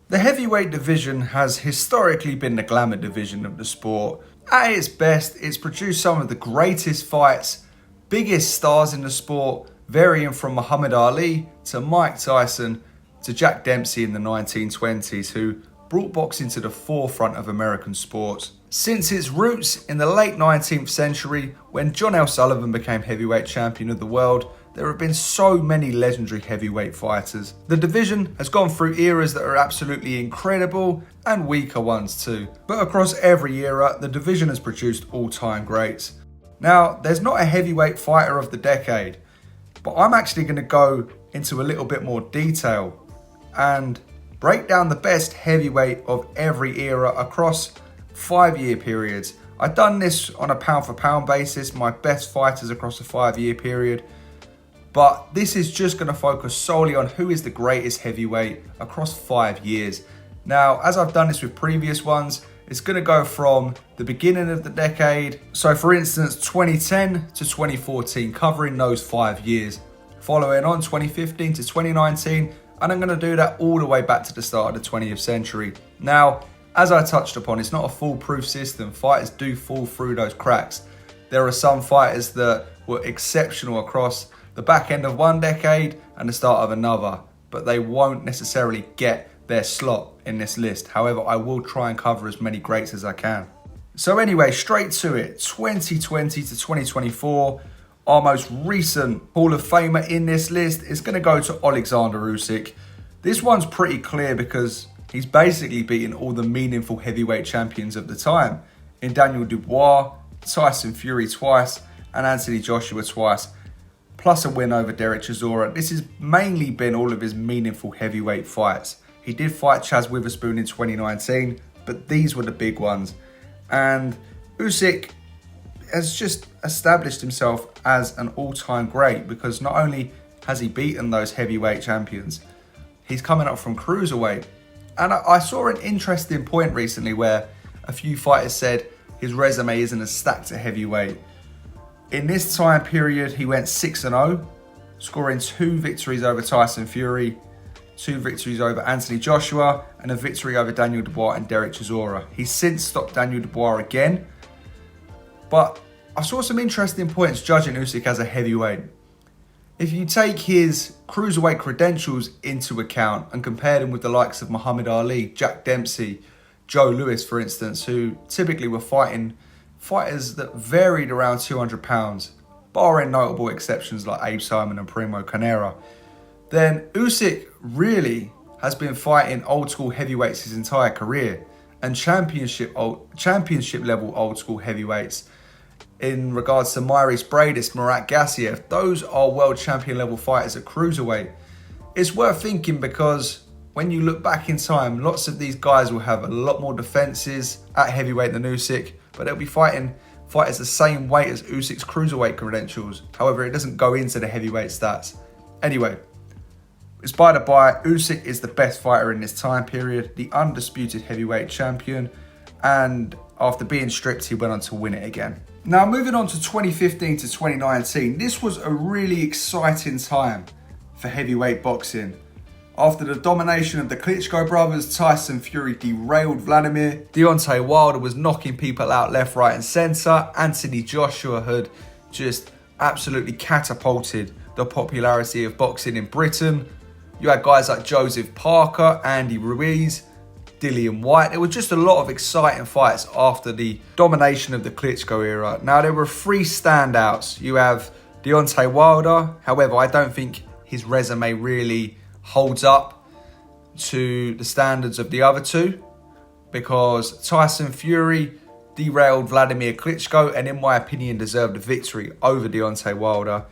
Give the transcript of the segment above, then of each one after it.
The heavyweight division has historically been the glamour division of the sport. At its best, it's produced some of the greatest fights, biggest stars in the sport, varying from Muhammad Ali to Mike Tyson to Jack Dempsey in the 1920s, who brought boxing to the forefront of American sports. Since its roots in the late 19th century, when John L. Sullivan became heavyweight champion of the world, there have been so many legendary heavyweight fighters. The division has gone through eras that are absolutely incredible and weaker ones too. But across every era, the division has produced all-time greats. Now, there's not a heavyweight fighter of the decade, but I'm actually going to go into a little bit more detail and break down the best heavyweight of every era across 5-year periods. I've done this on a pound for pound basis, my best fighters across a 5-year period. But this is just going to focus solely on who is the greatest heavyweight across 5 years. Now, as I've done this with previous ones, it's going to go from the beginning of the decade. So for instance, 2010 to 2014, covering those 5 years. Following on 2015 to 2019, and I'm going to do that all the way back to the start of the 20th century. Now, as I touched upon, it's not a foolproof system. Fighters do fall through those cracks. There are some fighters that were exceptional across the back end of one decade and the start of another, but they won't necessarily get their slot in this list. However, I will try and cover as many greats as I can. So anyway, straight to it. 2020 to 2024, our most recent Hall of Famer in this list is going to go to Oleksandr Usyk. This one's pretty clear because he's basically beaten all the meaningful heavyweight champions of the time in Daniel Dubois, Tyson Fury twice, and Anthony Joshua twice, plus a win over Derek Chisora. This has mainly been all of his meaningful heavyweight fights. He did fight Chaz Witherspoon in 2019, but these were the big ones. And Usyk has just established himself as an all-time great because not only has he beaten those heavyweight champions, he's coming up from cruiserweight. And I saw an interesting point recently where a few fighters said his resume isn't as stacked at heavyweight. In this time period, he went 6-0, scoring 2 victories over Tyson Fury, 2 victories over Anthony Joshua, and a victory over Daniel Dubois and Derek Chisora. He's since stopped Daniel Dubois again, but I saw some interesting points judging Usyk as a heavyweight. If you take his cruiserweight credentials into account and compare them with the likes of Muhammad Ali, Jack Dempsey, Joe Louis, for instance, who typically were fighting fighters that varied around 200 pounds, barring notable exceptions like Abe Simon and Primo Carnera, then Usyk really has been fighting old school heavyweights his entire career, and championship level old school heavyweights in regards to Maurice Bradis, Murat Gassiev. Those are world champion level fighters at cruiserweight. It's worth thinking because when you look back in time, lots of these guys will have a lot more defenses at heavyweight than Usyk, but they'll be fighting fighters the same weight as Usyk's cruiserweight credentials. However, it doesn't go into the heavyweight stats. Anyway, it's by the by, Usyk is the best fighter in this time period, the undisputed heavyweight champion, and after being stripped, he went on to win it again. Now, moving on to 2015 to 2019, this was a really exciting time for heavyweight boxing. After the domination of the Klitschko brothers, Tyson Fury derailed Vladimir, Deontay Wilder was knocking people out left, right and centre, Anthony Joshua had just absolutely catapulted the popularity of boxing in Britain. You had guys like Joseph Parker, Andy Ruiz, Dillian White. There were just a lot of exciting fights after the domination of the Klitschko era. Now, there were 3 standouts. You have Deontay Wilder. However, I don't think his resume really holds up to the standards of the other 2 because Tyson Fury derailed Vladimir Klitschko and, in my opinion, deserved a victory over Deontay Wilder.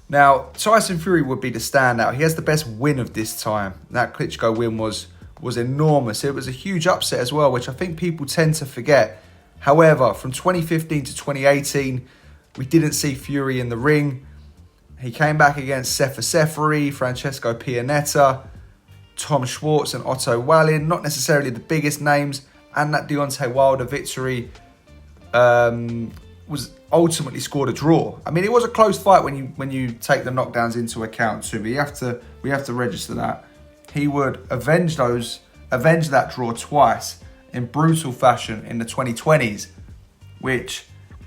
Now, Tyson Fury would be the standout. He has the best win of this time. That Klitschko win was enormous. It was a huge upset as well, which I think people tend to forget. However, from 2015 to 2018, we didn't see Fury in the ring. He came back against Sefer Seferi, Francesco Pianetta, Tom Schwartz and Otto Wallin. Not necessarily the biggest names. And that Deontay Wilder victory was ultimately scored a draw. I mean, it was a close fight when you take the knockdowns into account too. But we have to register that. He would avenge those avenged that draw twice in brutal fashion in the 2020s, which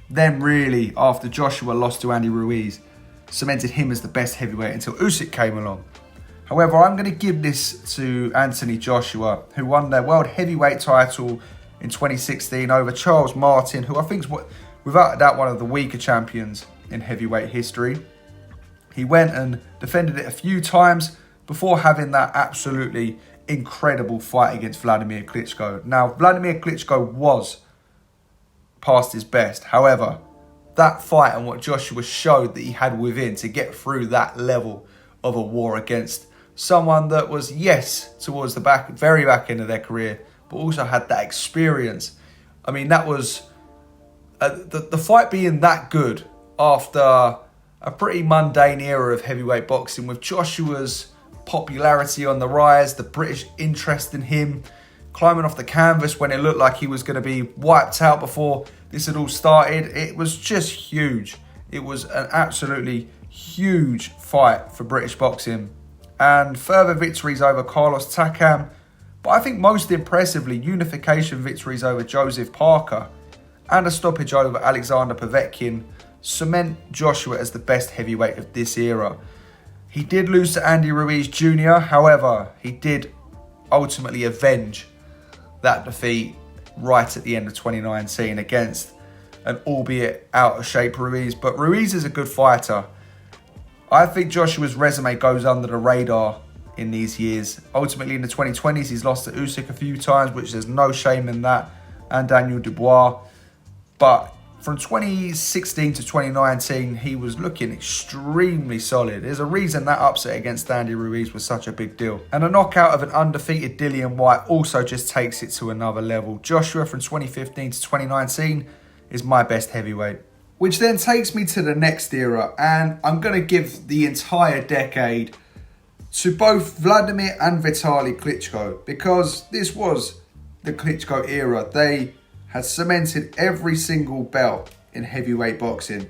then really, after Joshua lost to Andy Ruiz, cemented him as the best heavyweight until Usyk came along. However, I'm going to give this to Anthony Joshua, who won the world heavyweight title in 2016 over Charles Martin, who I think is, without a doubt, one of the weaker champions in heavyweight history. He went and defended it a few times before having that absolutely incredible fight against Vladimir Klitschko. Now, Vladimir Klitschko was past his best. However, that fight and what Joshua showed that he had within to get through that level of a war against someone that was, yes, towards the very back end of their career, but also had that experience. I mean, that was the fight being that good after a pretty mundane era of heavyweight boxing, with Joshua's popularity on the rise, the British interest in him, climbing off the canvas when it looked like he was going to be wiped out before this had all started. It was just huge. It was an absolutely huge fight for British boxing. And further victories over Carlos Takam, but I think most impressively, unification victories over Joseph Parker and a stoppage over Oleksandr Povetkin cement Joshua as the best heavyweight of this era. He did lose to Andy Ruiz Jr., however, he did ultimately avenge that defeat right at the end of 2019 against an albeit out of shape Ruiz. But Ruiz is a good fighter. I think Joshua's resume goes under the radar in these years. Ultimately, in the 2020s, he's lost to Usyk a few times, which there's no shame in that, and Daniel Dubois. But from 2016 to 2019, he was looking extremely solid. There's a reason that upset against Andy Ruiz was such a big deal. And a knockout of an undefeated Dillian Whyte also just takes it to another level. Joshua from 2015 to 2019 is my best heavyweight. Which then takes me to the next era, and I'm going to give the entire decade to both Vladimir and Vitaly Klitschko, because this was the Klitschko era. They had cemented every single belt in heavyweight boxing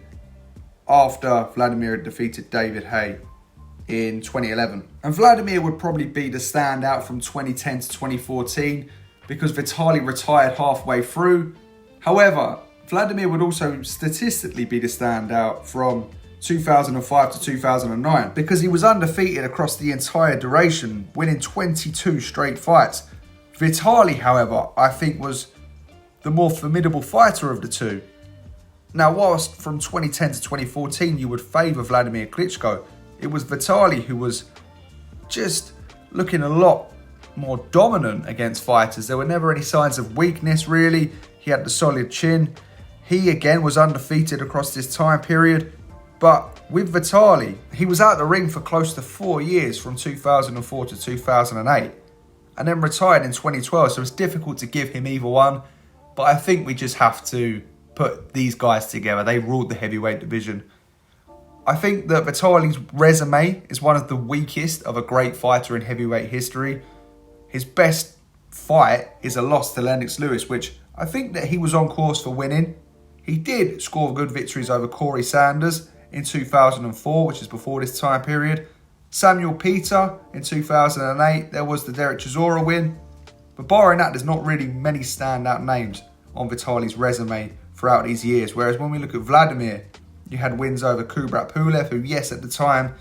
after Vladimir had defeated David Haye in 2011. And Vladimir would probably be the standout from 2010 to 2014 because Vitaly retired halfway through. However, Vladimir would also statistically be the standout from 2005 to 2009 because he was undefeated across the entire duration, winning 22 straight fights. Vitaly, however, I think was the more formidable fighter of the two. Now, whilst from 2010 to 2014 you would favour Vladimir Klitschko, it was Vitaly who was just looking a lot more dominant against fighters. There were never any signs of weakness, really. He had the solid chin. He, again, was undefeated across this time period. But with Vitaly, he was out the ring for close to 4 years, from 2004 to 2008, and then retired in 2012. So it's difficult to give him either one. But I think we just have to put these guys together. They ruled the heavyweight division. I think that Vitaly's resume is one of the weakest of a great fighter in heavyweight history. His best fight is a loss to Lennox Lewis, which I think that he was on course for winning. He did score good victories over Corey Sanders in 2004, which is before this time period. Samuel Peter in 2008, there was the Derek Chisora win. But barring that, there's not really many standout names on Vitaly's resume throughout these years. Whereas when we look at Vladimir, you had wins over Kubrat Pulev, who, yes, at the time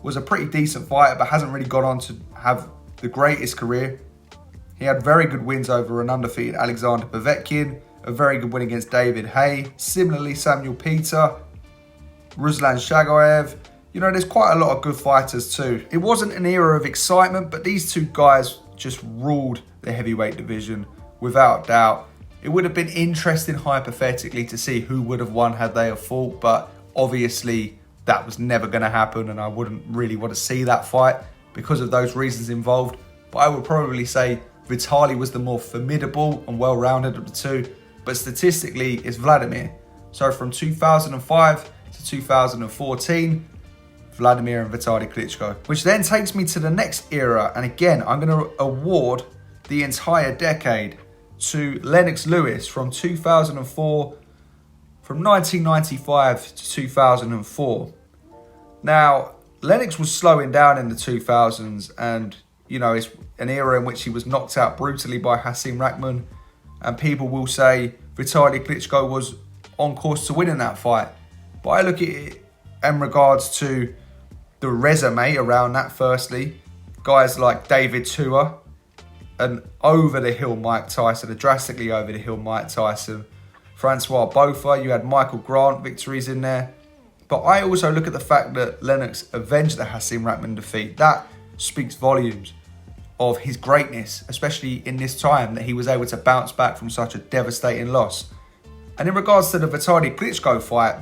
was a pretty decent fighter, but hasn't really gone on to have the greatest career. He had very good wins over an undefeated Oleksandr Povetkin, a very good win against David Haye. Similarly, Samuel Peter, Ruslan Shagayev. You know, there's quite a lot of good fighters too. It wasn't an era of excitement, but these two guys just ruled the heavyweight division without doubt. It would have been interesting, hypothetically, to see who would have won had they have fought, but obviously that was never going to happen, and I wouldn't really want to see that fight because of those reasons involved. But I would probably say Vitaly was the more formidable and well-rounded of the two, but statistically it's Vladimir. So from 2005 to 2014, Vladimir and Vitaly Klitschko. Which then takes me to the next era, and again, I'm going to award the entire decade to Lennox Lewis from 2004, from 1995 to 2004. Now, Lennox was slowing down in the 2000s, and it's an era in which he was knocked out brutally by Hasim Rahman. And people will say Vitaly Klitschko was on course to win in that fight. But I look at it in regards to the resume around that, firstly. Guys like David Tua, an over-the-hill Mike Tyson, a drastically over-the-hill Mike Tyson. Francois Botha, you had Michael Grant victories in there. But I also look at the fact that Lennox avenged the Hasim Rahman defeat. That speaks volumes of his greatness, especially in this time, that he was able to bounce back from such a devastating loss. And in regards to the Vitaly Klitschko fight,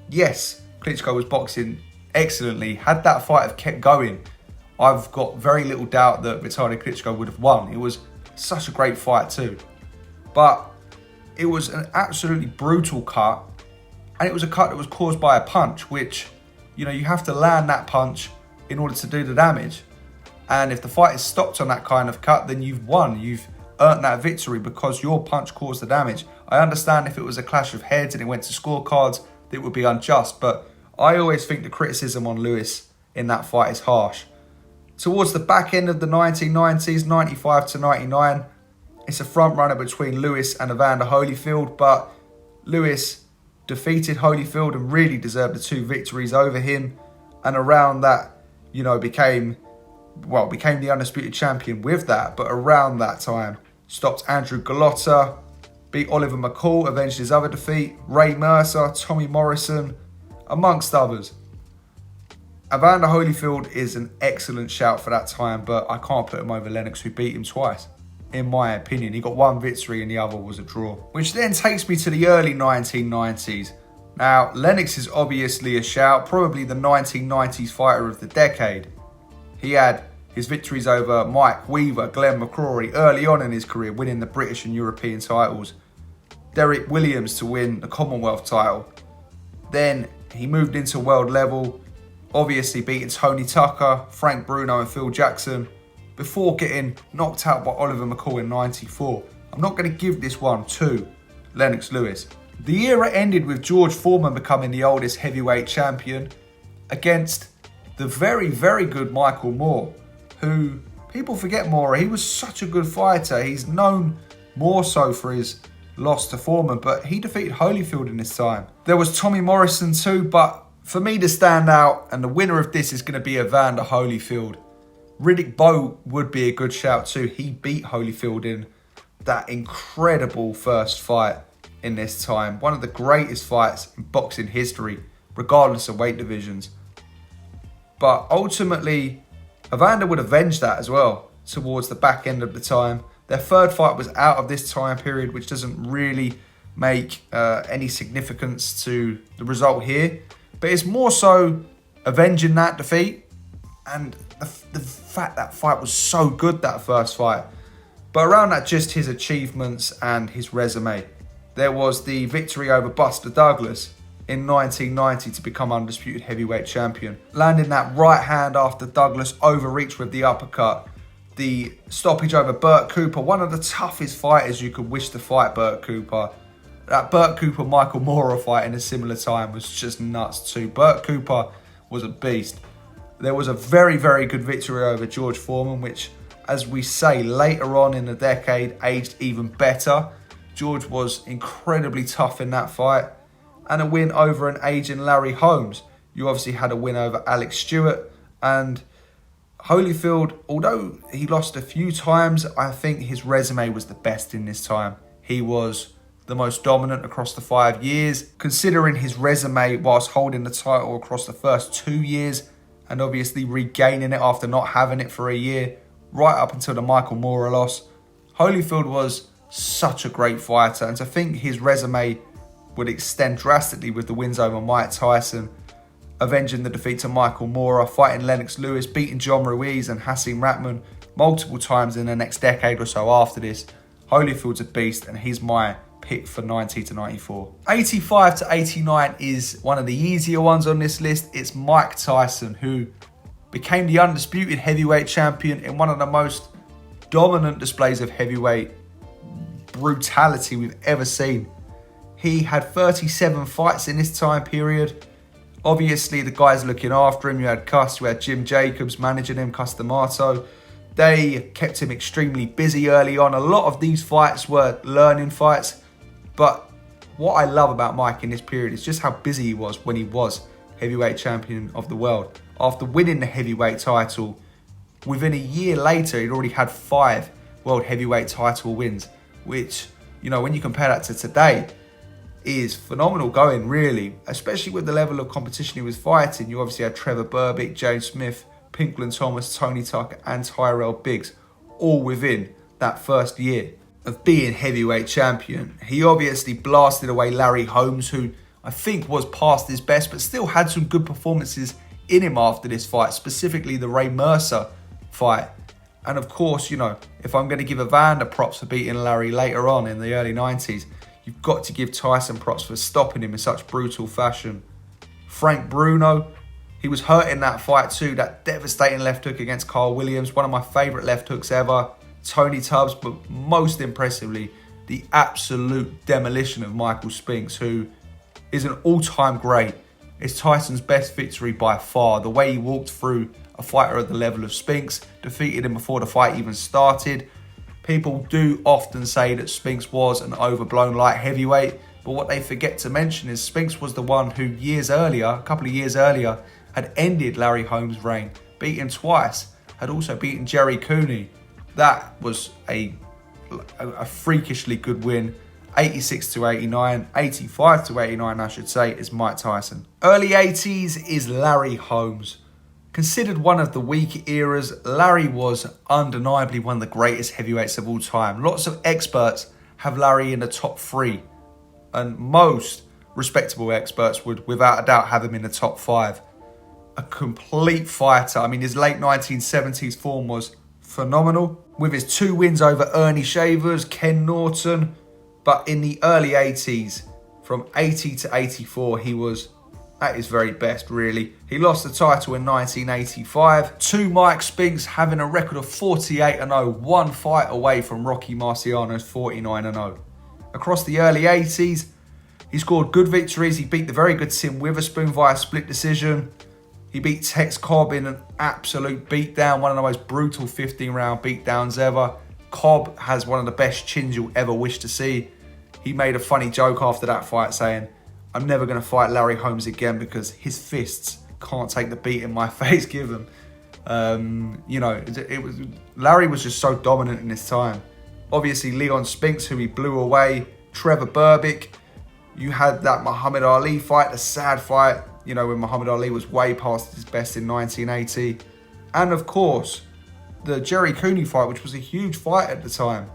yes, Klitschko was boxing excellently. Had that fight have kept going, I've got very little doubt that Vitaly Klitschko would have won. It was such a great fight too. But it was an absolutely brutal cut. And it was a cut that was caused by a punch, which, you have to land that punch in order to do the damage. And if the fight is stopped on that kind of cut, then you've won. You've earned that victory because your punch caused the damage. I understand if it was a clash of heads and it went to scorecards, it would be unjust. But I always think the criticism on Lewis in that fight is harsh. Towards the back end of the 1990s, 95 to 99, it's a front runner between Lewis and Evander Holyfield. But Lewis defeated Holyfield and really deserved the 2 victories over him. And around that, became the undisputed champion with that. But around that time, stopped Andrew Golota, beat Oliver McCall, avenged his other defeat, Ray Mercer, Tommy Morrison, amongst others. Evander Holyfield is an excellent shout for that time, but I can't put him over Lennox, who beat him twice. In my opinion, he got 1 victory and the other was a draw. Which then takes me to the early 1990s. Now, Lennox is obviously a shout, probably the 1990s fighter of the decade. He had his victories over Mike Weaver, Glenn McCrory early on in his career, winning the British and European titles. Derek Williams to win the Commonwealth title. Then he moved into world level, obviously beating Tony Tucker, Frank Bruno and Phil Jackson, before getting knocked out by Oliver McCall in 94. I'm not going to give this one to Lennox Lewis. The era ended with George Foreman becoming the oldest heavyweight champion against the very, very good Michael Moore, who people forget Moore. He was such a good fighter. He's known more so for his loss to Foreman, but he defeated Holyfield in his time. There was Tommy Morrison too, but for me to stand out, and the winner of this is going to be Evander Holyfield. Riddick Bowe would be a good shout too. He beat Holyfield in that incredible first fight in this time. One of the greatest fights in boxing history, regardless of weight divisions. But ultimately, Evander would avenge that as well towards the back end of the time. Their third fight was out of this time period, which doesn't really make any significance to the result here. But it's more so avenging that defeat and the fact that fight was so good, that first fight. But around that, just his achievements and his resume. There was the victory over Buster Douglas in 1990 to become undisputed heavyweight champion. Landing that right hand after Douglas overreached with the uppercut. The stoppage over Burt Cooper, one of the toughest fighters you could wish to fight, Burt Cooper. That Burt Cooper-Michael Moorer fight in a similar time was just nuts too. Burt Cooper was a beast. There was a very, very good victory over George Foreman, which, as we say, later on in the decade, aged even better. George was incredibly tough in that fight. And a win over an aging Larry Holmes. You obviously had a win over Alex Stewart. And Holyfield, although he lost a few times, I think his resume was the best in this time. He was the most dominant across the 5 years. Considering his resume whilst holding the title across the first 2 years, and obviously regaining it after not having it for a year, right up until the Michael Moorer loss, Holyfield was such a great fighter. And to think his resume would extend drastically with the wins over Mike Tyson, avenging the defeat to Michael Moorer, fighting Lennox Lewis, beating John Ruiz and Hasim Rahman multiple times in the next decade or so after this. Holyfield's a beast, and he's my pick for 90 to 94. 85 to 89 is one of the easier ones on this list. It's Mike Tyson, who became the undisputed heavyweight champion in one of the most dominant displays of heavyweight brutality we've ever seen. He had 37 fights in this time period. Obviously, the guys looking after him, you had Cuss, you had Jim Jacobs managing him, Cus D'Amato. They kept him extremely busy early on. A lot of these fights were learning fights. But what I love about Mike in this period is just how busy he was when he was heavyweight champion of the world. After winning the heavyweight title, within a year later, he'd already had 5 world heavyweight title wins, which, you know, when you compare that to today, is phenomenal going, really, especially with the level of competition he was fighting. You obviously had Trevor Berbick, James Smith, Pinkland Thomas, Tony Tucker and Tyrell Biggs, all within that first year of being heavyweight champion. He obviously blasted away Larry Holmes, who I think was past his best, but still had some good performances in him after this fight, specifically the Ray Mercer fight. And of course, you know, if I'm going to give Evander props for beating Larry later on in the early 90s, you've got to give Tyson props for stopping him in such brutal fashion. Frank Bruno, he was hurt in that fight too, that devastating left hook against Carl Williams, one of my favourite left hooks ever. Tony Tubbs, but most impressively, the absolute demolition of Michael Spinks, who is an all-time great. It's Tyson's best victory by far. The way he walked through a fighter at the level of Spinks, defeated him before the fight even started. People do often say that Spinks was an overblown light heavyweight, but what they forget to mention is Spinks was the one who a couple of years earlier, had ended Larry Holmes' reign, beat him twice, had also beaten Jerry Cooney. That was a freakishly good win. 86-89, 85-89 I should say, is Mike Tyson. Early 80s is Larry Holmes. Considered one of the weak eras, Larry was undeniably one of the greatest heavyweights of all time. Lots of experts have Larry in the top 3, and most respectable experts would without a doubt have him in the top 5. A complete fighter. I mean, his late 1970s form was phenomenal, with his 2 wins over Ernie Shavers, Ken Norton. But in the early 80s, from 80 to 84, he was at his very best, really. He lost the title in 1985 to Mike Spinks, having a record of 48-0, one fight away from Rocky Marciano's 49-0. Across the early 80s, he scored good victories. He beat the very good Tim Witherspoon via split decision. He beat Tex Cobb in an absolute beatdown, one of the most brutal 15-round beatdowns ever. Cobb has one of the best chins you'll ever wish to see. He made a funny joke after that fight saying, "I'm never going to fight Larry Holmes again because his fists can't take the beating my face give him." Larry was just so dominant in his time. Obviously, Leon Spinks, who he blew away. Trevor Berbick. You had that Muhammad Ali fight, the sad fight, when Muhammad Ali was way past his best in 1980. And of course, the Jerry Cooney fight, which was a huge fight at the time.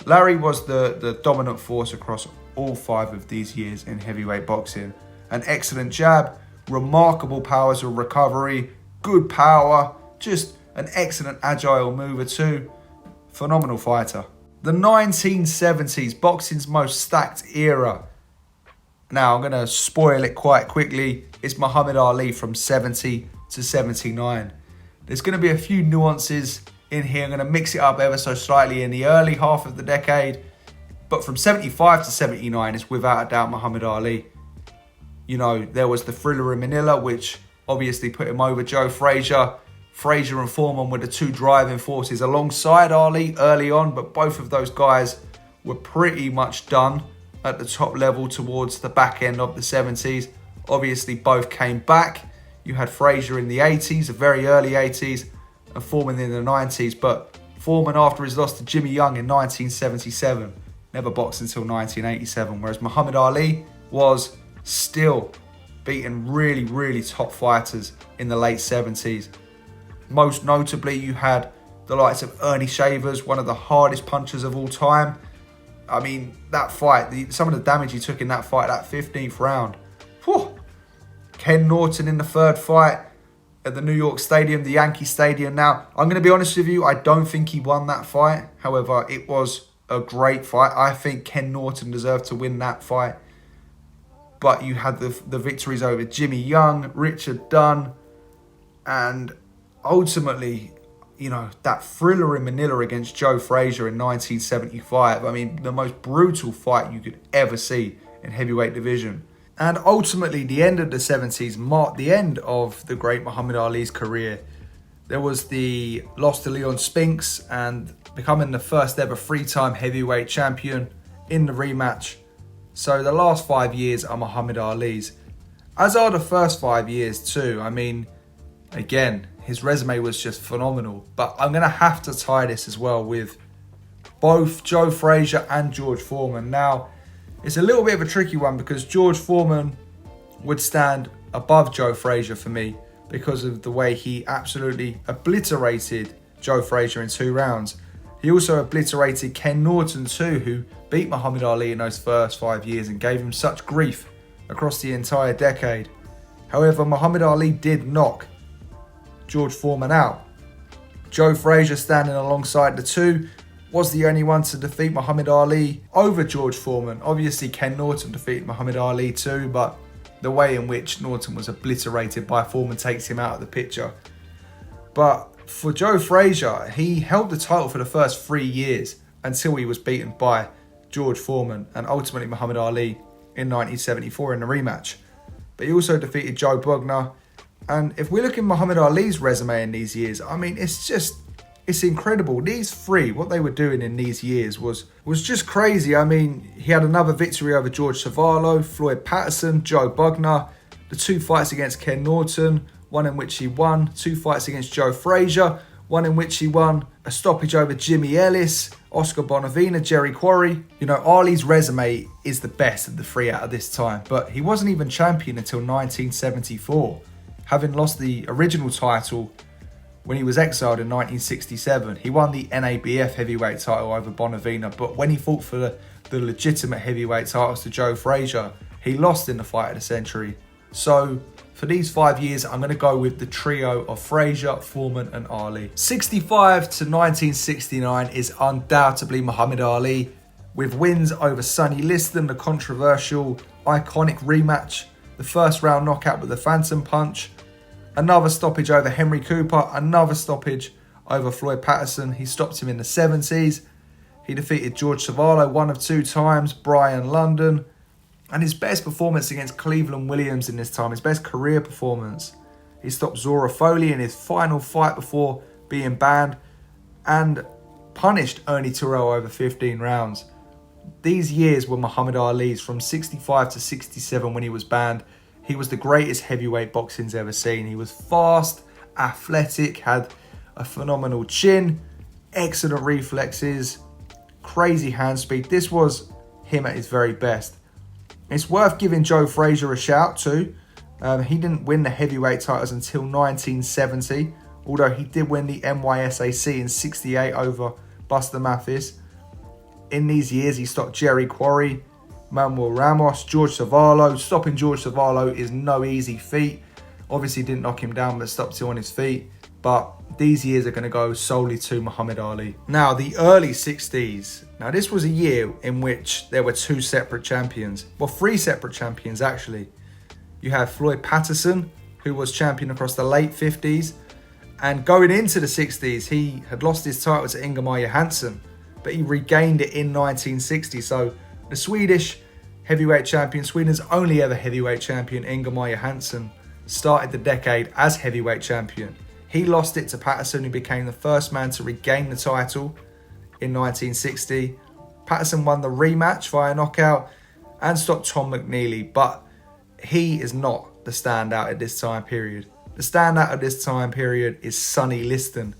Larry was the dominant force across all 5 of these years in heavyweight boxing. An excellent jab, remarkable powers of recovery, good power, just an excellent agile mover too. Phenomenal fighter. The 1970s, boxing's most stacked era. Now, I'm going to spoil it quite quickly. It's Muhammad Ali from 70 to 79. There's going to be a few nuances in here. I'm going to mix it up ever so slightly in the early half of the decade. But from 75 to 79, it's without a doubt Muhammad Ali. There was the Thriller in Manila, which obviously put him over Joe Frazier. Frazier and Foreman were the 2 driving forces alongside Ali early on, but both of those guys were pretty much done at the top level towards the back end of the 70s. Obviously, both came back. You had Frazier in the 80s, the very early 80s, and Foreman in the 90s. But Foreman, after his loss to Jimmy Young in 1977, never boxed until 1987. Whereas Muhammad Ali was still beating really, really top fighters in the late 70s. Most notably, you had the likes of Ernie Shavers, one of the hardest punchers of all time. I mean, that fight, some of the damage he took in that fight, that 15th round. Whew. Ken Norton in the 3rd fight at the New York Stadium, the Yankee Stadium. Now, I'm going to be honest with you, I don't think he won that fight. However, it was a great fight. I think Ken Norton deserved to win that fight. But you had the victories over Jimmy Young, Richard Dunn, and ultimately, that Thriller in Manila against Joe Frazier in 1975. I mean, the most brutal fight you could ever see in heavyweight division. And ultimately, the end of the 70s marked the end of the great Muhammad Ali's career. There was the loss to Leon Spinks and becoming the first ever 3-time heavyweight champion in the rematch. So the last 5 years are Muhammad Ali's. As are the first 5 years too. I mean, again, his resume was just phenomenal. But I'm going to have to tie this as well with both Joe Frazier and George Foreman. Now, it's a little bit of a tricky one because George Foreman would stand above Joe Frazier for me because of the way he absolutely obliterated Joe Frazier in 2 rounds. He also obliterated Ken Norton too, who beat Muhammad Ali in those first 5 years and gave him such grief across the entire decade. However, Muhammad Ali did knock George Foreman out. Joe Frazier, standing alongside the two, was the only one to defeat Muhammad Ali over George Foreman. Obviously, Ken Norton defeated Muhammad Ali too, but the way in which Norton was obliterated by Foreman takes him out of the picture. But for Joe Frazier, he held the title for the first 3 years until he was beaten by George Foreman and ultimately Muhammad Ali in 1974 in the rematch. But he also defeated Joe Bugner. And if we look at Muhammad Ali's resume in these years, I mean, it's incredible. These three, what they were doing in these years was just crazy. I mean, he had another victory over George Savallo, Floyd Patterson, Joe Bugner, the 2 fights against Ken Norton, one in which he won, 2 fights against Joe Frazier, one in which he won, a stoppage over Jimmy Ellis, Oscar Bonavena, Jerry Quarry. You know, Ali's resume is the best of the 3 out of this time, but he wasn't even champion until 1974, having lost the original title when he was exiled in 1967. He won the NABF heavyweight title over Bonavena, but when he fought for the legitimate heavyweight titles to Joe Frazier, he lost in the fight of the century. So for these 5 years, I'm going to go with the trio of Frazier, Foreman and Ali. 65 to 1969 is undoubtedly Muhammad Ali, with wins over Sonny Liston, the controversial, iconic rematch, the first round knockout with the Phantom Punch, another stoppage over Henry Cooper, another stoppage over Floyd Patterson. He stopped him in the 70s. He defeated George Savallo 1 of 2 times, Brian London, and his best performance against Cleveland Williams in this time, his best career performance. He stopped Zora Foley in his final fight before being banned and punished Ernie Terrell over 15 rounds. These years were Muhammad Ali's from 65 to 67 when he was banned. He was the greatest heavyweight boxing's ever seen. He was fast, athletic, had a phenomenal chin, excellent reflexes, crazy hand speed. This was him at his very best. It's worth giving Joe Frazier a shout too. He didn't win the heavyweight titles until 1970, although he did win the NYSAC in 68 over Buster Mathis. In these years, he stopped Jerry Quarry, Manuel Ramos, George Savallo. Stopping George Savallo is no easy feat. Obviously didn't knock him down, but stopped him on his feet. But these years are going to go solely to Muhammad Ali. Now, the early 60s. Now, this was a year in which there were 2 separate champions. Well, 3 separate champions, actually. You have Floyd Patterson, who was champion across the late 50s. And going into the 60s, he had lost his title to Ingemar Johansson, but he regained it in 1960. So the Swedish heavyweight champion, Sweden's only ever heavyweight champion, Ingemar Johansson, started the decade as heavyweight champion. He lost it to Patterson, who became the first man to regain the title in 1960. Patterson won the rematch via knockout and stopped Tom McNeely, but he is not the standout at this time period. The standout of this time period is Sonny Liston.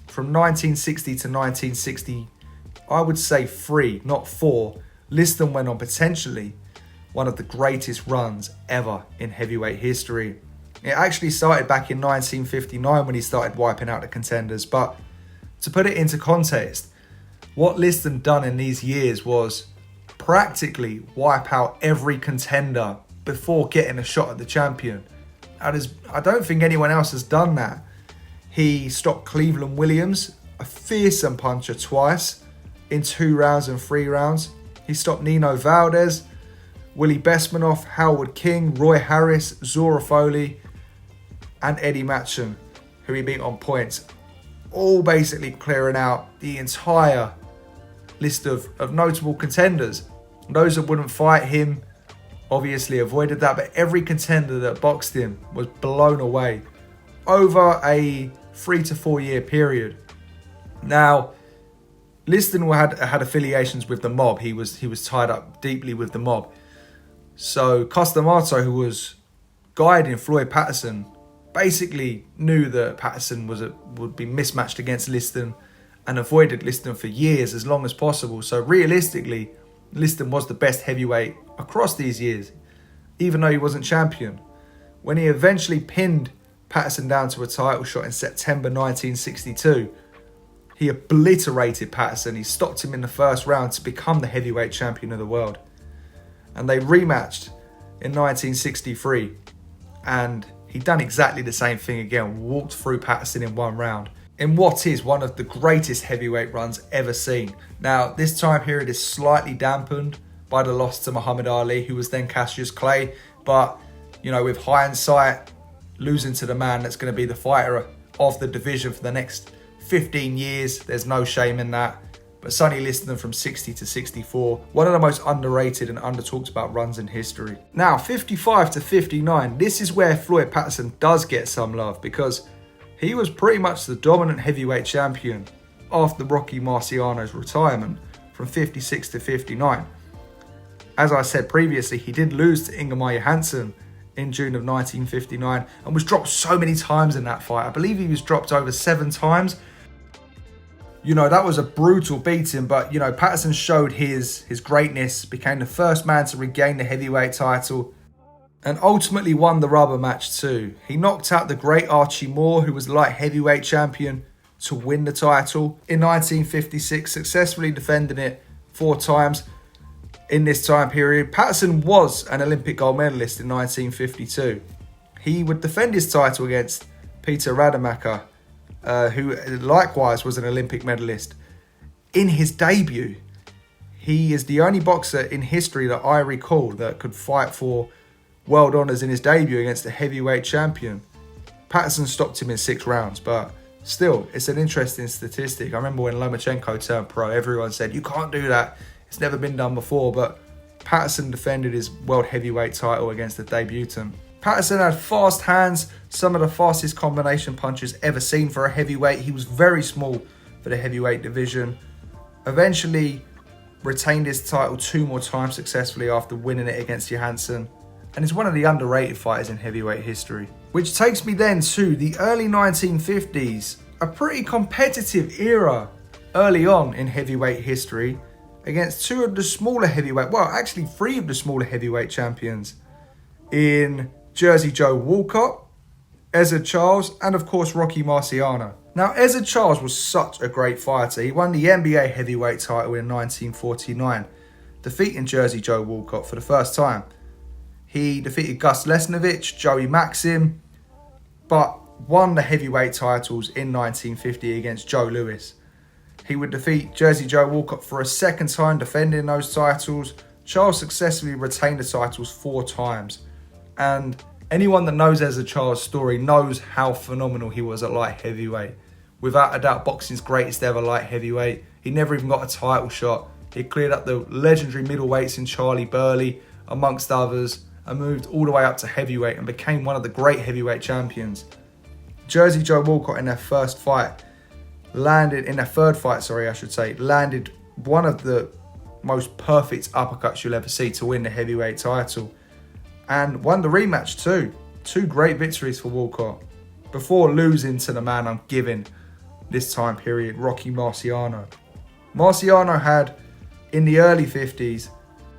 From 1960 to 1960, I would say 3, not 4, Liston went on potentially one of the greatest runs ever in heavyweight history. It actually started back in 1959 when he started wiping out the contenders, but to put it into context, what Liston done in these years was practically wipe out every contender before getting a shot at the champion. I don't think anyone else has done that. He stopped Cleveland Williams, a fearsome puncher, twice in 2 rounds and 3 rounds. He stopped Nino Valdez, Willie Besmanoff, Howard King, Roy Harris, Zora Foley, and Eddie Matcham, who he beat on points, all basically clearing out the entire list of notable contenders. Those that wouldn't fight him obviously avoided that, but every contender that boxed him was blown away over a 3 to 4 year period. Now, Liston had affiliations with the mob. He was tied up deeply with the mob. So Cus D'Amato, who was guiding Floyd Patterson, basically knew that Patterson would be mismatched against Liston and avoided Liston for years, as long as possible. So realistically, Liston was the best heavyweight across these years, even though he wasn't champion. When he eventually pinned Patterson down to a title shot in September 1962, he obliterated Patterson. He stopped him in the first round to become the heavyweight champion of the world. And they rematched in 1963. And he'd done exactly the same thing again, walked through Patterson in one round, in what is one of the greatest heavyweight runs ever seen. Now, this time period is slightly dampened by the loss to Muhammad Ali, who was then Cassius Clay. But, you know, with hindsight, losing to the man that's going to be the fighter of the division for the next 15 years, there's no shame in that. But Sonny Liston from 60 to 64, one of the most underrated and under-talked about runs in history. Now, 55 to 59, this is where Floyd Patterson does get some love, because he was pretty much the dominant heavyweight champion after Rocky Marciano's retirement from 56 to 59. As I said previously, he did lose to Ingemar Johansson in June of 1959 and was dropped so many times in that fight. I believe he was dropped over 7 times. You know, that was a brutal beating, but, you know, Patterson showed his greatness, became the first man to regain the heavyweight title, and ultimately won the rubber match too. He knocked out the great Archie Moore, who was light heavyweight champion, to win the title in 1956, successfully defending it 4 times in this time period. Patterson was an Olympic gold medalist in 1952. He would defend his title against Peter Rademacher, who likewise was an Olympic medalist. In his debut, he is the only boxer in history that I recall that could fight for world honours in his debut against a heavyweight champion. Patterson stopped him in 6 rounds, but still, it's an interesting statistic. I remember when Lomachenko turned pro, everyone said, you can't do that. It's never been done before, but Patterson defended his world heavyweight title against the debutant. Patterson had fast hands, some of the fastest combination punches ever seen for a heavyweight. He was very small for the heavyweight division. Eventually retained his title 2 more times successfully after winning it against Johansson, and is one of the underrated fighters in heavyweight history. Which takes me then to the early 1950s, a pretty competitive era early on in heavyweight history, against 2 of the smaller heavyweight, well, actually 3 of the smaller heavyweight champions in Jersey Joe Walcott, Ezzard Charles, and of course Rocky Marciano. Now, Ezzard Charles was such a great fighter. He won the NBA heavyweight title in 1949, defeating Jersey Joe Walcott for the first time. He defeated Gus Lesnovich, Joey Maxim, but won the heavyweight titles in 1950 against Joe Louis. He would defeat Jersey Joe Walcott for a second time, defending those titles. Charles successfully retained the titles 4 times. And anyone that knows Ezzard Charles' story knows how phenomenal he was at light heavyweight. Without a doubt, boxing's greatest ever light heavyweight. He never even got a title shot. He cleared up the legendary middleweights in Charlie Burley, amongst others, and moved all the way up to heavyweight and became one of the great heavyweight champions. Jersey Joe Walcott in their third fight landed one of the most perfect uppercuts you'll ever see to win the heavyweight title, and won the rematch too. 2 great victories for Walcott before losing to the man I'm giving this time period, Rocky Marciano. Marciano had, in the early 50s,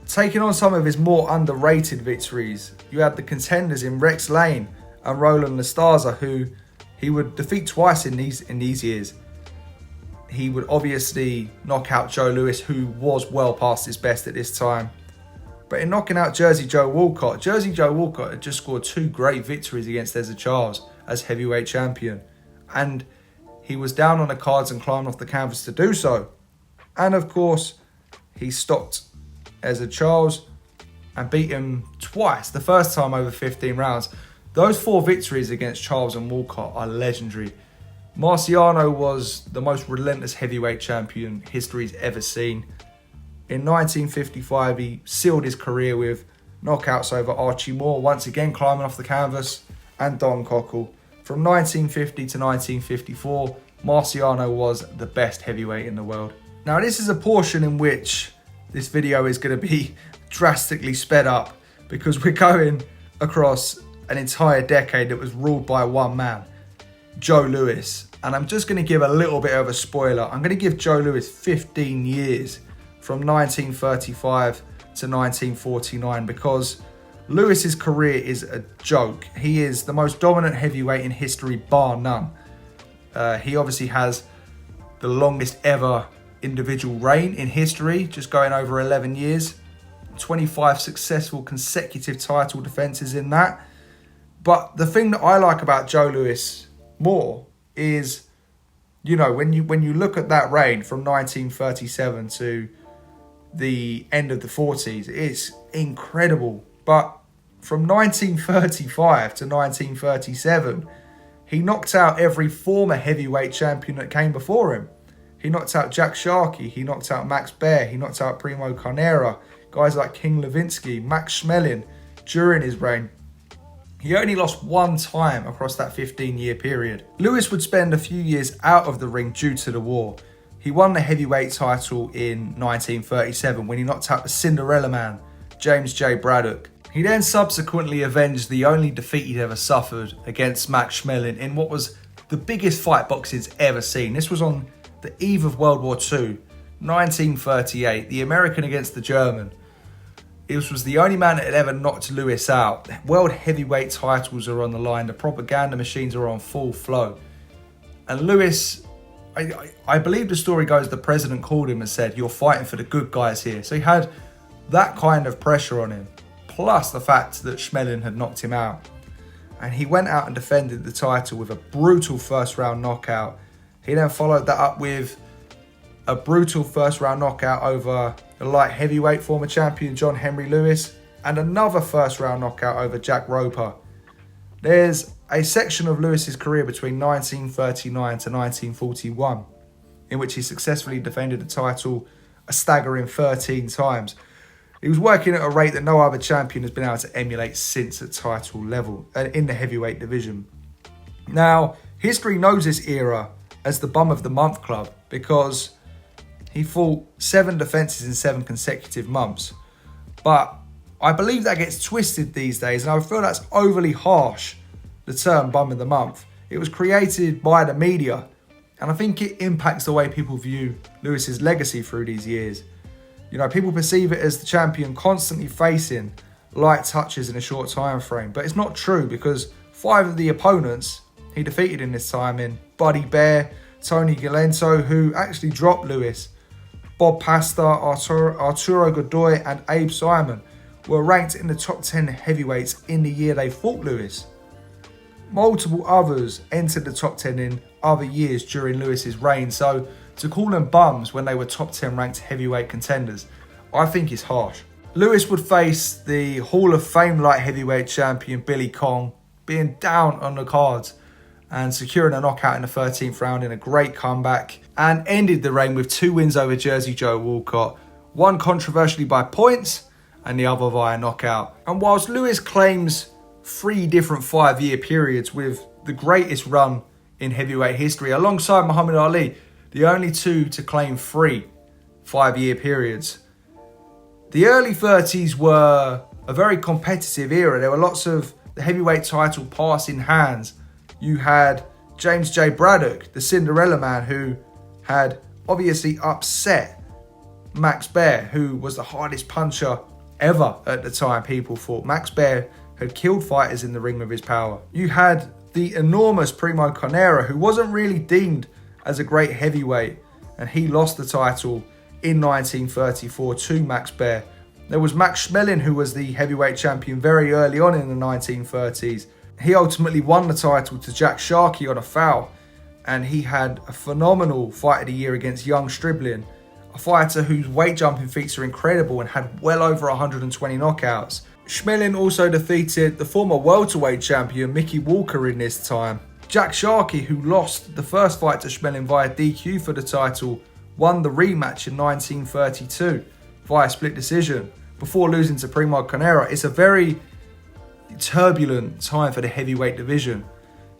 taken on some of his more underrated victories. You had the contenders in Rex Lane and Roland Nastaza, who he would defeat twice in these years. He would obviously knock out Joe Louis, who was well past his best at this time. But in knocking out Jersey Joe Walcott had just scored 2 great victories against Ezzard Charles as heavyweight champion. And he was down on the cards and climbing off the canvas to do so. And of course, he stopped Ezzard Charles and beat him twice, the first time over 15 rounds. Those 4 victories against Charles and Walcott are legendary. Marciano was the most relentless heavyweight champion history's ever seen. In 1955, he sealed his career with knockouts over Archie Moore, once again climbing off the canvas, and Don Cockle, From 1950 to 1954, Marciano was the best heavyweight in the world. Now, this is a portion in which this video is going to be drastically sped up because we're going across an entire decade that was ruled by one man, Joe Louis. And I'm just going to give a little bit of a spoiler. I'm going to give Joe Louis 15 years from 1935 to 1949 because Louis's career is a joke. He is the most dominant heavyweight in history, bar none. He obviously has the longest ever individual reign in history, just going over 11 years. 25 successful consecutive title defenses in that. But the thing that I like about Joe Louis more is, you know, when you look at that reign from 1937 to the end of the 40s, it's incredible. But from 1935 to 1937, he knocked out every former heavyweight champion that came before him. He knocked out Jack Sharkey, he knocked out Max Baer, he knocked out Primo Carnera, guys like King Levinsky, Max Schmeling during his reign. He only lost one time across that 15-year period. Louis would spend a few years out of the ring due to the war. He won the heavyweight title in 1937 when he knocked out the Cinderella Man, James J. Braddock. He then subsequently avenged the only defeat he'd ever suffered against Max Schmeling in what was the biggest fight boxing's ever seen. This was on the eve of World War II, 1938, the American against the German. This was the only man that had ever knocked Louis out. World heavyweight titles are on the line. The propaganda machines are on full flow. And Louis, I believe the story goes, the president called him and said, "You're fighting for the good guys here." So he had that kind of pressure on him, plus the fact that Schmeling had knocked him out. And he went out and defended the title with a brutal first round knockout. He then followed that up with a brutal first round knockout over the light heavyweight former champion John Henry Lewis, and another first round knockout over Jack Roper. There's a section of Lewis's career between 1939 to 1941 in which he successfully defended the title a staggering 13 times. He was working at a rate that no other champion has been able to emulate since at title level in the heavyweight division. Now, history knows this era as the Bum of the Month Club because he fought 7 defences in 7 consecutive months. But I believe that gets twisted these days, and I feel that's overly harsh, the term Bum of the Month. It was created by the media, and I think it impacts the way people view Lewis's legacy through these years. You know, people perceive it as the champion constantly facing light touches in a short time frame, but it's not true because 5 of the opponents he defeated in this time in Buddy Bear, Tony Galento, who actually dropped Louis, Bob Pasta, Arturo Godoy and Abe Simon were ranked in the top 10 heavyweights in the year they fought Louis. Multiple others entered the top 10 in other years during Lewis's reign, so to call them bums when they were top 10 ranked heavyweight contenders, I think is harsh. Louis would face the Hall of Fame light heavyweight champion Billy Kong, being down on the cards and securing a knockout in the 13th round in a great comeback, and ended the reign with 2 wins over Jersey Joe Walcott, one controversially by points and the other via knockout. And whilst Louis claims 3 different 5-year periods with the greatest run in heavyweight history, alongside Muhammad Ali, the only 2 to claim 3 5-year periods. The early 30s were a very competitive era. There were lots of the heavyweight title passing hands. You had James J. Braddock, the Cinderella Man, who had obviously upset Max Baer, who was the hardest puncher ever at the time, people thought. Max Baer had killed fighters in the ring with his power. You had the enormous Primo Carnera, who wasn't really deemed as a great heavyweight, and he lost the title in 1934 to Max Baer. There was Max Schmeling, who was the heavyweight champion very early on in the 1930s. He ultimately won the title to Jack Sharkey on a foul, and he had a phenomenal fight of the year against young Striblin, a fighter whose weight jumping feats are incredible and had well over 120 knockouts. Schmeling also defeated the former welterweight champion Mickey Walker in this time. Jack Sharkey, who lost the first fight to Schmeling via DQ for the title, won the rematch in 1932 via split decision before losing to Primo Carnera. It's a very turbulent time for the heavyweight division.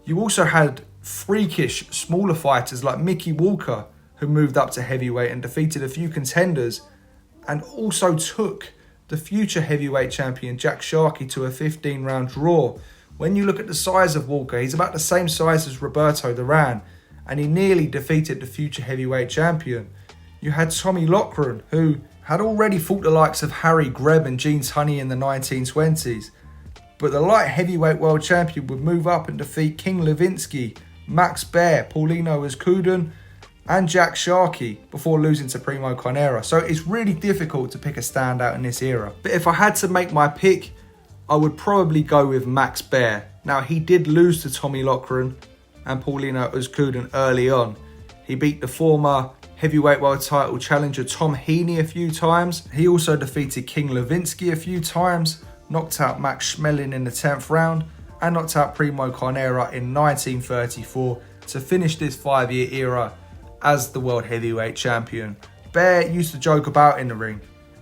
You also had freakish smaller fighters like Mickey Walker, who moved up to heavyweight and defeated a few contenders, and also took the future heavyweight champion Jack Sharkey to a 15-round draw. When you look at the size of Walker, he's about the same size as Roberto Duran, and he nearly defeated the future heavyweight champion. You had Tommy Loughran, who had already fought the likes of Harry Greb and Gene Tunney in the 1920s. But the light heavyweight world champion would move up and defeat King Levinsky, Max Baer, Paulino Azcudun, and Jack Sharkey before losing to Primo Carnera. So it's really difficult to pick a standout in this era. But if I had to make my pick, I would probably go with Max Baer. Now, he did lose to Tommy Loughran and Paulino Azcudun early on. He beat the former heavyweight world title challenger Tom Heaney a few times. He also defeated King Levinsky a few times, knocked out Max Schmeling in the 10th round, and knocked out Primo Carnera in 1934 to finish this 5-year era as the world heavyweight champion. Baer used to joke about in the ring,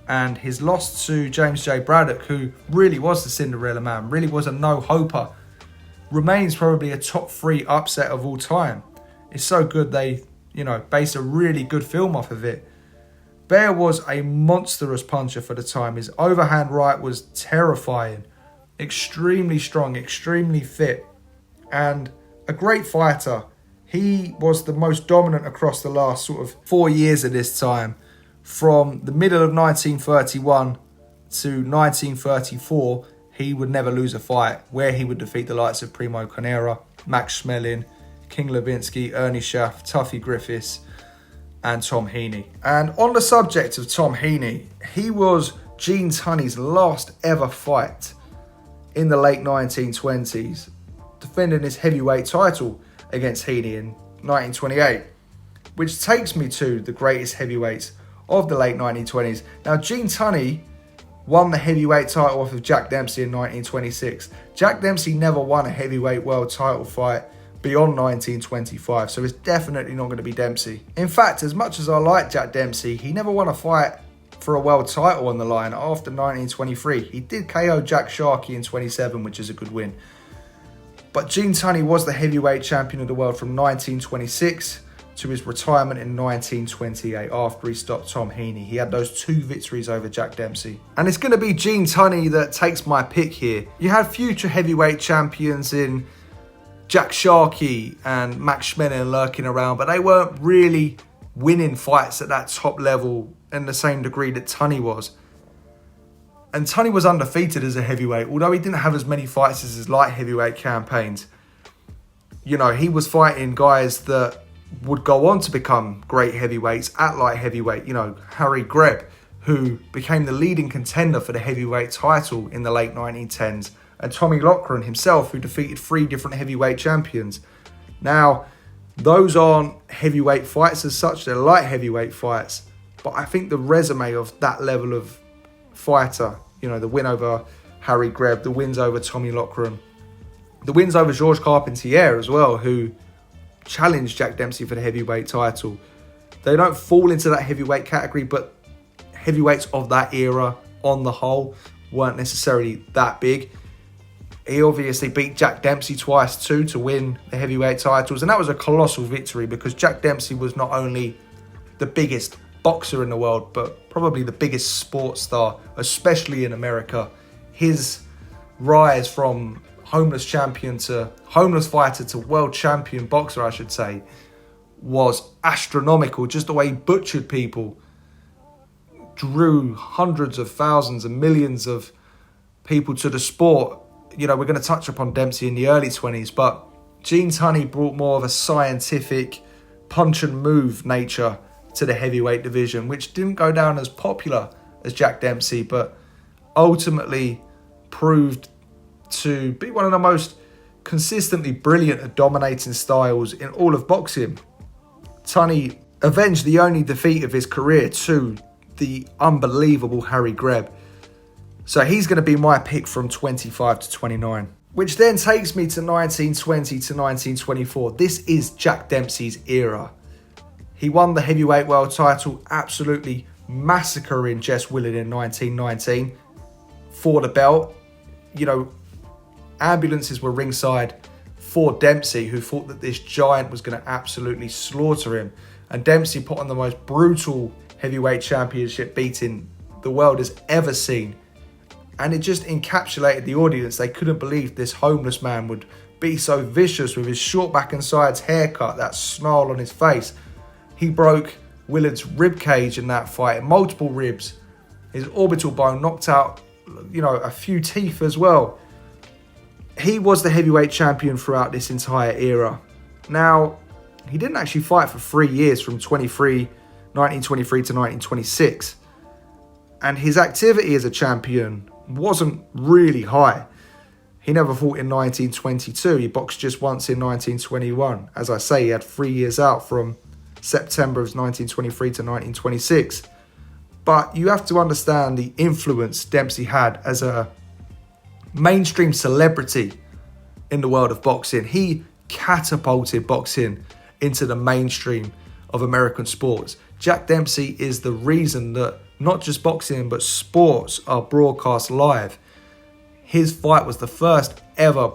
and his loss to James J. Braddock, who really was the Cinderella man, really was a no-hoper, remains probably a top 3 upset of all time. It's so good they, based a really good film off of it. Baer was a monstrous puncher for the time. His overhand right was terrifying, extremely strong, extremely fit, and a great fighter. He was the most dominant across the last sort of 4 years of this time. From the middle of 1931 to 1934, he would never lose a fight, where he would defeat the likes of Primo Carnera, Max Schmeling, King Levinsky, Ernie Schaff, Tuffy Griffiths, and Tom Heaney. And on the subject of Tom Heaney, he was Gene Tunney's last ever fight in the late 1920s, defending his heavyweight title against Heaney in 1928, which takes me to the greatest heavyweights of the late 1920s. Now, Gene Tunney won the heavyweight title off of Jack Dempsey in 1926. Jack Dempsey never won a heavyweight world title fight beyond 1925, so it's definitely not going to be Dempsey. In fact, as much as I like Jack Dempsey, he never won a fight for a world title on the line after 1923. He did KO Jack Sharkey in 27, which is a good win. But Gene Tunney was the heavyweight champion of the world from 1926 to his retirement in 1928 after he stopped Tom Heaney. He had those 2 victories over Jack Dempsey. And it's going to be Gene Tunney that takes my pick here. You had future heavyweight champions in Jack Sharkey and Max Schmeling lurking around, but they weren't really winning fights at that top level in the same degree that Tunney was. And Tunney was undefeated as a heavyweight, although he didn't have as many fights as his light heavyweight campaigns. He was fighting guys that would go on to become great heavyweights at light heavyweight. Harry Greb, who became the leading contender for the heavyweight title in the late 1910s, and Tommy Loughran himself, who defeated 3 different heavyweight champions. Now, those aren't heavyweight fights as such, they're light heavyweight fights. But I think the resume of that level of fighter, the win over Harry Greb, the wins over Tommy Loughran, the wins over Georges Carpentier as well, who challenged Jack Dempsey for the heavyweight title. They don't fall into that heavyweight category, but heavyweights of that era on the whole weren't necessarily that big. He obviously beat Jack Dempsey twice too to win the heavyweight titles, and that was a colossal victory because Jack Dempsey was not only the biggest boxer in the world, but probably the biggest sports star, especially in America. His rise from homeless fighter to world champion boxer, I should say, was astronomical. Just the way he butchered people, drew hundreds of thousands and millions of people to the sport. We're going to touch upon Dempsey in the early 20s, but Gene Tunney brought more of a scientific punch and move nature to the heavyweight division, which didn't go down as popular as Jack Dempsey, but ultimately proved to be one of the most consistently brilliant and dominating styles in all of boxing. Tunney avenged the only defeat of his career to the unbelievable Harry Greb. So he's going to be my pick from 25 to 29. Which then takes me to 1920 to 1924. This is Jack Dempsey's era. He won the heavyweight world title, absolutely massacring Jess Willard in 1919 for the belt. Ambulances were ringside for Dempsey, who thought that this giant was going to absolutely slaughter him. And Dempsey put on the most brutal heavyweight championship beating the world has ever seen. And it just encapsulated the audience. They couldn't believe this homeless man would be so vicious with his short back and sides haircut, that snarl on his face. He broke Willard's rib cage in that fight, multiple ribs. His orbital bone knocked out, a few teeth as well. He was the heavyweight champion throughout this entire era. Now, he didn't actually fight for 3 years from 1923 to 1926. And his activity as a champion wasn't really high. He never fought in 1922. He boxed just once in 1921. As I say, he had 3 years out from September of 1923 to 1926. But you have to understand the influence Dempsey had as a mainstream celebrity in the world of boxing. He catapulted boxing into the mainstream of American sports. Jack Dempsey is the reason that not just boxing, but sports are broadcast live. His fight was the first ever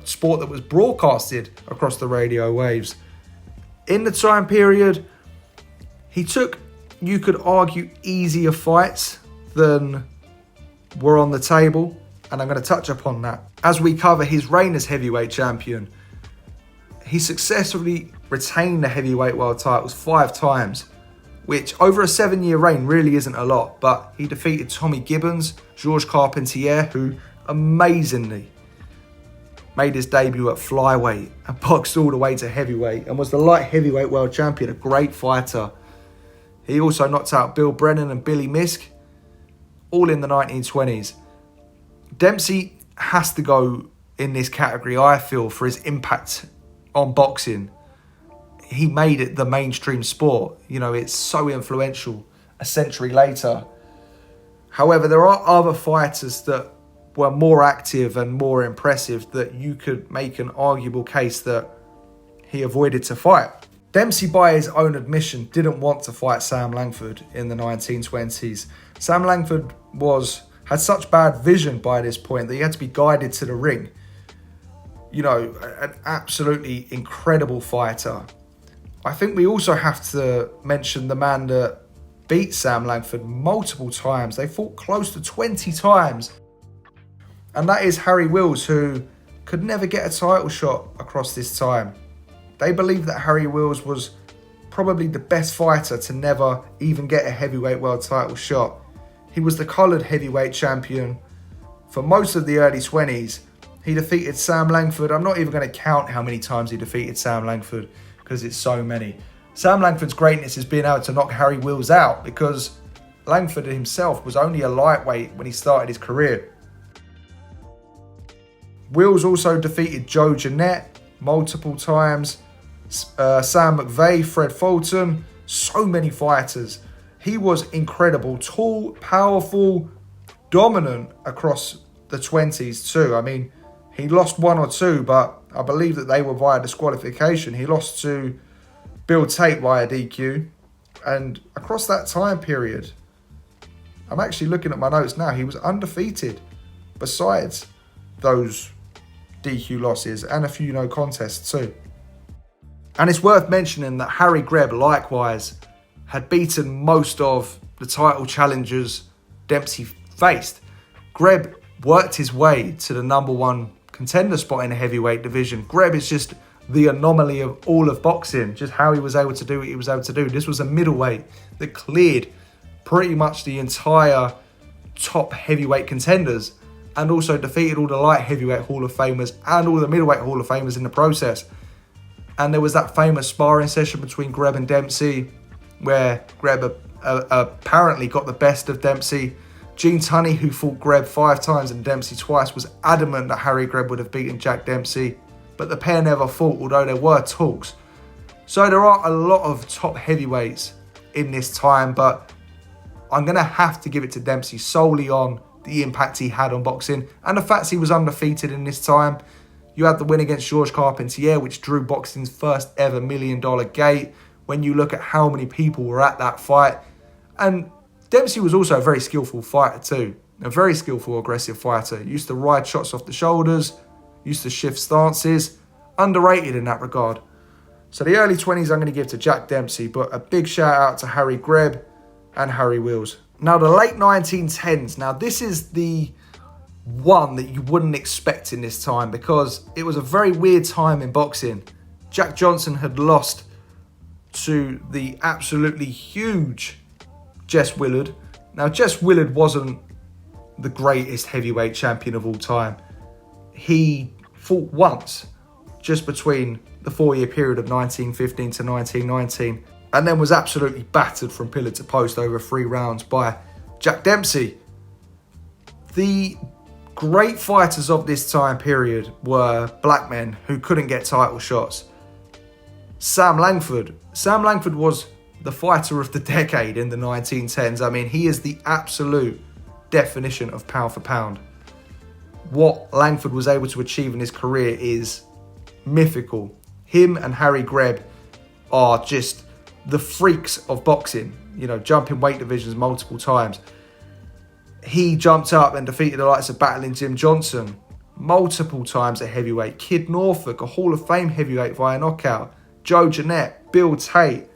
sport that was broadcasted across the radio waves. In the time period, he took, you could argue, easier fights than were on the table. And I'm going to touch upon that. As we cover his reign as heavyweight champion, he successfully retained the heavyweight world titles 5 times, which over a 7-year reign really isn't a lot, but he defeated Tommy Gibbons, Georges Carpentier, who amazingly made his debut at flyweight and boxed all the way to heavyweight and was the light heavyweight world champion, a great fighter. He also knocked out Bill Brennan and Billy Misk, all in the 1920s. Dempsey has to go in this category, I feel, for his impact on boxing. He made it the mainstream sport. It's so influential a century later. However, there are other fighters that were more active and more impressive that you could make an arguable case that he avoided to fight. Dempsey, by his own admission, didn't want to fight Sam Langford in the 1920s. Sam Langford had such bad vision by this point that he had to be guided to the ring. An absolutely incredible fighter. I think we also have to mention the man that beat Sam Langford multiple times. They fought close to 20 times. And that is Harry Wills, who could never get a title shot across this time. They believe that Harry Wills was probably the best fighter to never even get a heavyweight world title shot. He was the coloured heavyweight champion for most of the early 20s. He defeated Sam Langford. I'm not even going to count how many times he defeated Sam Langford because it's so many. Sam Langford's greatness is being able to knock Harry Wills out because Langford himself was only a lightweight when he started his career. Wills also defeated Joe Jeanette multiple times, Sam McVeigh, Fred Fulton, so many fighters. He was incredible, tall, powerful, dominant across the 20s too. I mean, he lost 1 or 2, but I believe that they were via disqualification. He lost to Bill Tate via DQ. And across that time period, I'm actually looking at my notes now, he was undefeated besides those DQ losses and a few no contests too. And it's worth mentioning that Harry Greb likewise had beaten most of the title challengers Dempsey faced. Greb worked his way to the #1 contender spot in the heavyweight division. Greb is just the anomaly of all of boxing, just how he was able to do what he was able to do. This was a middleweight that cleared pretty much the entire top heavyweight contenders and also defeated all the light heavyweight Hall of Famers and all the middleweight Hall of Famers in the process. And there was that famous sparring session between Greb and Dempsey where Greb apparently got the best of Dempsey. Gene Tunney, who fought Greb 5 times and Dempsey twice, was adamant that Harry Greb would have beaten Jack Dempsey, but the pair never fought, although there were talks. So there are a lot of top heavyweights in this time, but I'm going to have to give it to Dempsey solely on the impact he had on boxing and the fact he was undefeated in this time. You had the win against Georges Carpentier, which drew boxing's first ever $1 million gate when you look at how many people were at that fight. And Dempsey was also a very skillful fighter too. A very skillful, aggressive fighter. Used to ride shots off the shoulders, used to shift stances. underrated in that regard. So the early 20s I'm going to give to Jack Dempsey, but a big shout out to Harry Greb and Harry Wills. Now the late 1910s, now this is the one that you wouldn't expect in this time because it was a very weird time in boxing. Jack Johnson had lost to the absolutely huge Jess Willard. Now Jess Willard wasn't the greatest heavyweight champion of all time. He fought once just between the 4-year period of 1915 to 1919 and then was absolutely battered from pillar to post over 3 rounds by Jack Dempsey. The great fighters of this time period were black men who couldn't get title shots. Sam Langford. Sam Langford was the fighter of the decade in the 1910s. I mean, he is the absolute definition of pound for pound. What Langford was able to achieve in his career is mythical. Him and Harry Greb are just the freaks of boxing, you know, jumping weight divisions multiple times. He jumped up and defeated the likes of battling Jim Johnson multiple times at heavyweight. Kid Norfolk, a Hall of Fame heavyweight via knockout. Joe Jeanette, Bill Tate,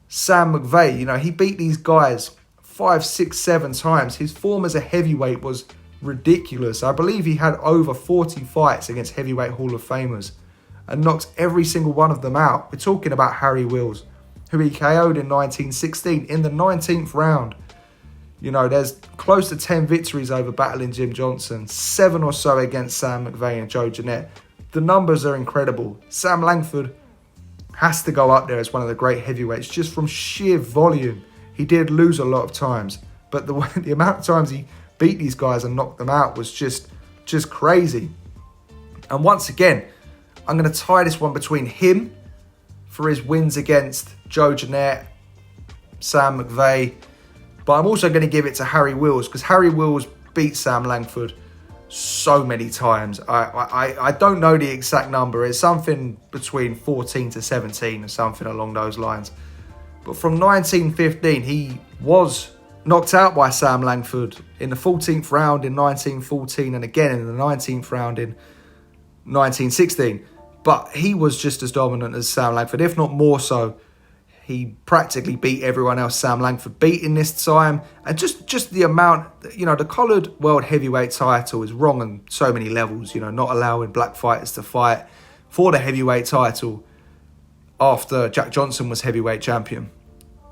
Sam McVeigh. You know, he beat these guys 5, 6, 7 times. His form as a heavyweight was ridiculous. I believe he had over 40 fights against heavyweight Hall of Famers and knocked every single one of them out. We're talking about Harry Wills, who he KO'd in 1916 in the 19th round. You know, there's close to 10 victories over battling Jim Johnson, 7 or so against Sam McVeigh and Joe Jeanette. The numbers are incredible. Sam Langford has to go up there as one of the great heavyweights just from sheer volume. He did lose a lot of times, but the amount of times he beat these guys and knocked them out was just crazy. And once again, I'm going to tie this one between him for his wins against Joe Jeanette, Sam McVeigh, but I'm also going to give it to Harry Wills because Harry Wills beat Sam Langford so many times. I don't know the exact number. It's something between 14 to 17 or something along those lines. But from 1915, he was knocked out by Sam Langford in the 14th round in 1914 and again in the 19th round in 1916. But he was just as dominant as Sam Langford, if not more so. He practically beat everyone else Sam Langford beat in this time. And just the amount, you know, the collared world heavyweight title is wrong on so many levels, you know, not allowing black fighters to fight for the heavyweight title after Jack Johnson was heavyweight champion.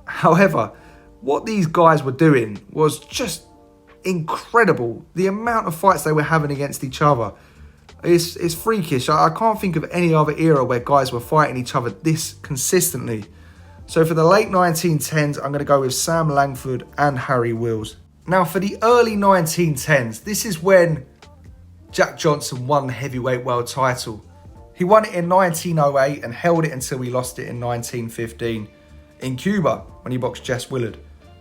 However, what these guys were doing was just incredible. The amount of fights they were having against each other is freakish. I can't think of any other era where guys were fighting each other this consistently. So for the late 1910s, I'm going to go with Sam Langford and Harry Wills. Now for the early 1910s, this is when Jack Johnson won the heavyweight world title. He won it in 1908 and held it until he lost it in 1915 in Cuba when he boxed Jess Willard,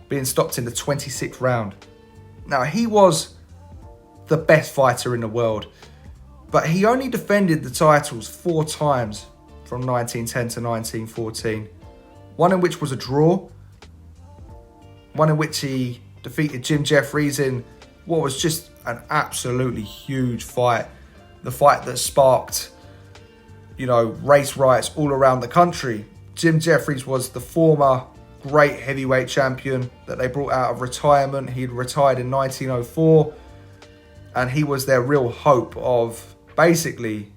being stopped in the 26th round. Now he was the best fighter in the world, but he only defended the titles 4 times from 1910 to 1914. One in which was a draw, one in which he defeated Jim Jeffries in what was just an absolutely huge fight. The fight that sparked, you know, race riots all around the country. Jim Jeffries was the former great heavyweight champion that they brought out of retirement. He'd retired in 1904 and he was their real hope of basically,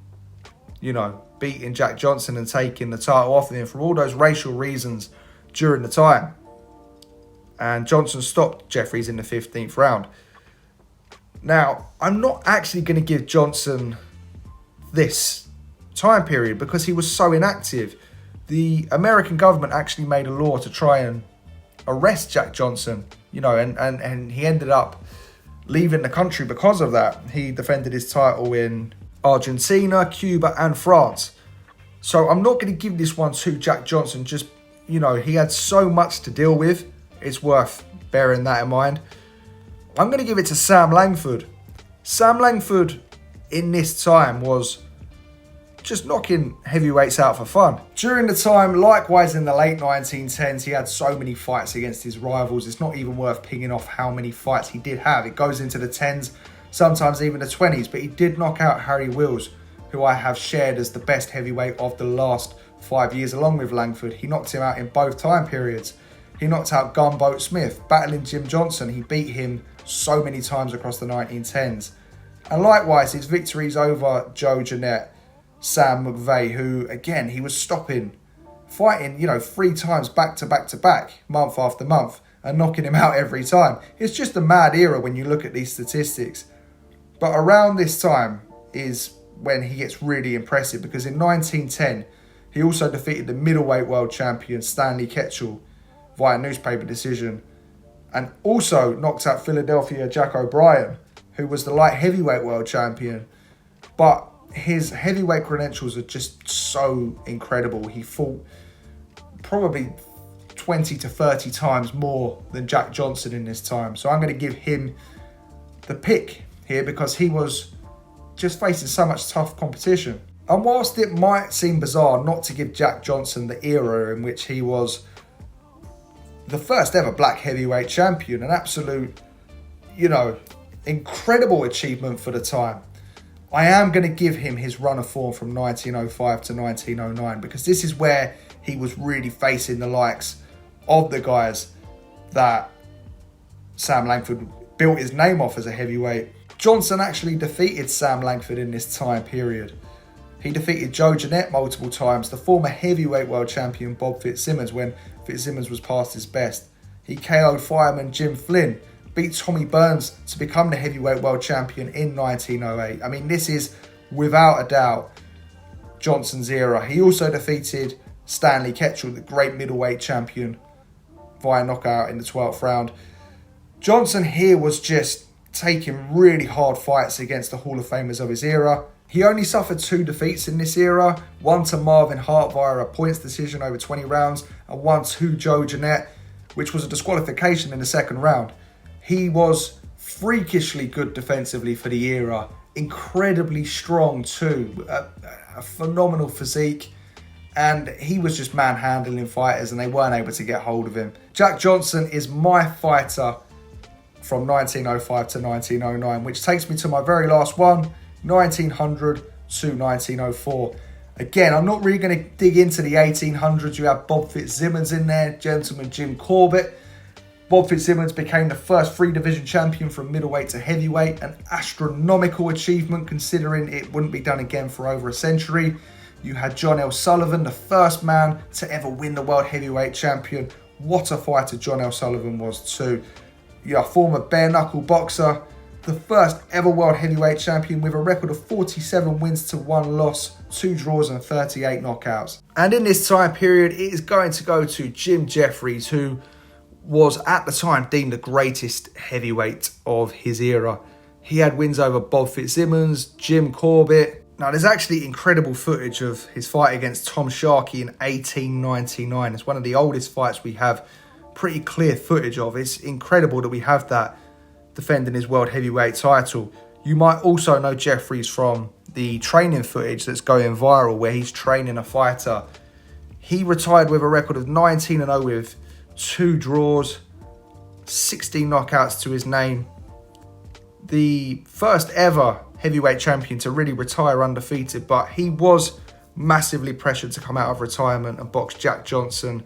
you know, beating Jack Johnson and taking the title off of him for all those racial reasons during the time. And Johnson stopped Jeffries in the 15th round. Now, I'm not actually going to give Johnson this time period because he was so inactive. The American government actually made a law to try and arrest Jack Johnson, you know, and he ended up leaving the country because of that. He defended his title in Argentina, Cuba and France. So I'm not going to give this one to Jack Johnson. Just, you know, he had so much to deal with. It's worth bearing that in mind. I'm going to give it to Sam Langford. Sam Langford in this time was just knocking heavyweights out for fun. During the time, likewise in the late 1910s, he had so many fights against his rivals. It's not even worth picking off how many fights he did have. It goes into the 10s, sometimes even the 20s, but he did knock out Harry Wills, who I have shared as the best heavyweight of the last 5 years along with Langford. He knocked him out in both time periods. He knocked out Gunboat Smith, battling Jim Johnson. He beat him so many times across the 1910s. And likewise, his victories over Joe Jeanette, Sam McVeigh, who, again, he was fighting, 3 times back to back to back, month after month, and knocking him out every time. It's just a mad era when you look at these statistics. But around this time is when he gets really impressive, because in 1910, he also defeated the middleweight world champion Stanley Ketchel via newspaper decision, and also knocked out Philadelphia Jack O'Brien, who was the light heavyweight world champion. But his heavyweight credentials are just so incredible. He fought probably 20 to 30 times more than Jack Johnson in this time. So I'm going to give him the pick here, because he was just facing so much tough competition. And whilst it might seem bizarre not to give Jack Johnson the era in which he was the first ever black heavyweight champion, an absolute, incredible achievement for the time, I am going to give him his run of form from 1905 to 1909, because this is where he was really facing the likes of the guys that Sam Langford built his name off as a heavyweight. Johnson actually defeated Sam Langford in this time period. He defeated Joe Jeanette multiple times, the former heavyweight world champion Bob Fitzsimmons, when Fitzsimmons was past his best. He KO'd fireman Jim Flynn, beat Tommy Burns to become the heavyweight world champion in 1908. I mean, this is, without a doubt, Johnson's era. He also defeated Stanley Ketchel, the great middleweight champion, via knockout in the 12th round. Johnson here was just taking really hard fights against the Hall of Famers of his era. He only suffered 2 defeats in this era, one to Marvin Hart via a points decision over 20 rounds, and one to Joe Jeanette, which was a disqualification in the 2nd round. He was freakishly good defensively for the era, incredibly strong too, a phenomenal physique, and he was just manhandling fighters and they weren't able to get hold of him. Jack Johnson is my fighter from 1905 to 1909, which takes me to my very last one, 1900 to 1904. Again, I'm not really going to dig into the 1800s. You have Bob Fitzsimmons in there, gentleman Jim Corbett. Bob Fitzsimmons became the first 3-division champion from middleweight to heavyweight, an astronomical achievement considering it wouldn't be done again for over a century. You had John L. Sullivan, the first man to ever win the world heavyweight champion. What a fighter John L. Sullivan was too. You have former bare-knuckle boxer, the first ever world heavyweight champion with a record of 47 wins to 1 loss, 2 draws and 38 knockouts. And in this time period, it is going to go to Jim Jeffries, who was at the time deemed the greatest heavyweight of his era. He had wins over Bob Fitzsimmons, Jim Corbett. Now, there's actually incredible footage of his fight against Tom Sharkey in 1899. It's one of the oldest fights we have pretty clear footage of. It's incredible that we have that defending his world heavyweight title. You might also know Jeffries from the training footage that's going viral where he's training a fighter. He retired with a record of 19-0 with 2 draws, 16 knockouts to his name. The first ever heavyweight champion to really retire undefeated, but he was massively pressured to come out of retirement and box Jack Johnson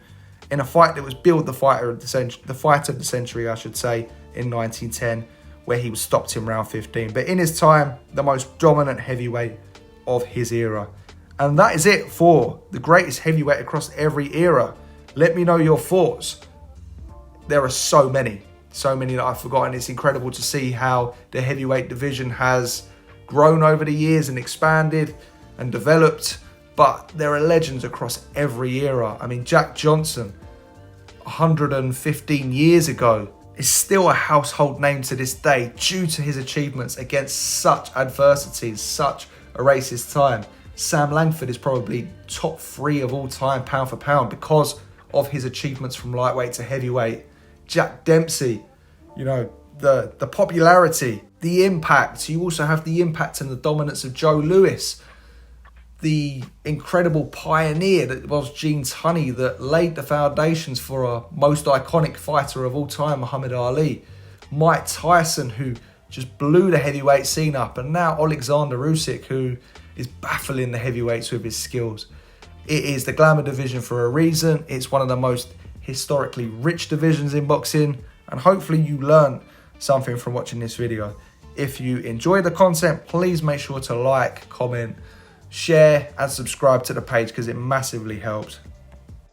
in a fight that was billed the fight of the century, I should say, in 1910, where he was stopped in round 15. But in his time, the most dominant heavyweight of his era. And that is it for the greatest heavyweight across every era. Let me know your thoughts. There are so many that I've forgotten. It's incredible to see how the heavyweight division has grown over the years and expanded and developed. But there are legends across every era. I mean, Jack Johnson, 115 years ago, is still a household name to this day due to his achievements against such adversities, such a racist time. Sam Langford is probably top 3 of all time, pound for pound, because of his achievements from lightweight to heavyweight. Jack Dempsey, the popularity, the impact. You also have the impact and the dominance of Joe Louis, the incredible pioneer that was Gene Tunney, that laid the foundations for a most iconic fighter of all time, Muhammad Ali. Mike Tyson, who just blew the heavyweight scene up, and now Oleksandr Usyk, who is baffling the heavyweights with his skills. It is the glamour division for a reason. It's one of the most historically rich divisions in boxing, and hopefully you learned something from watching this video. If you enjoy the content, please make sure to like, comment, share and subscribe to the page because it massively helps.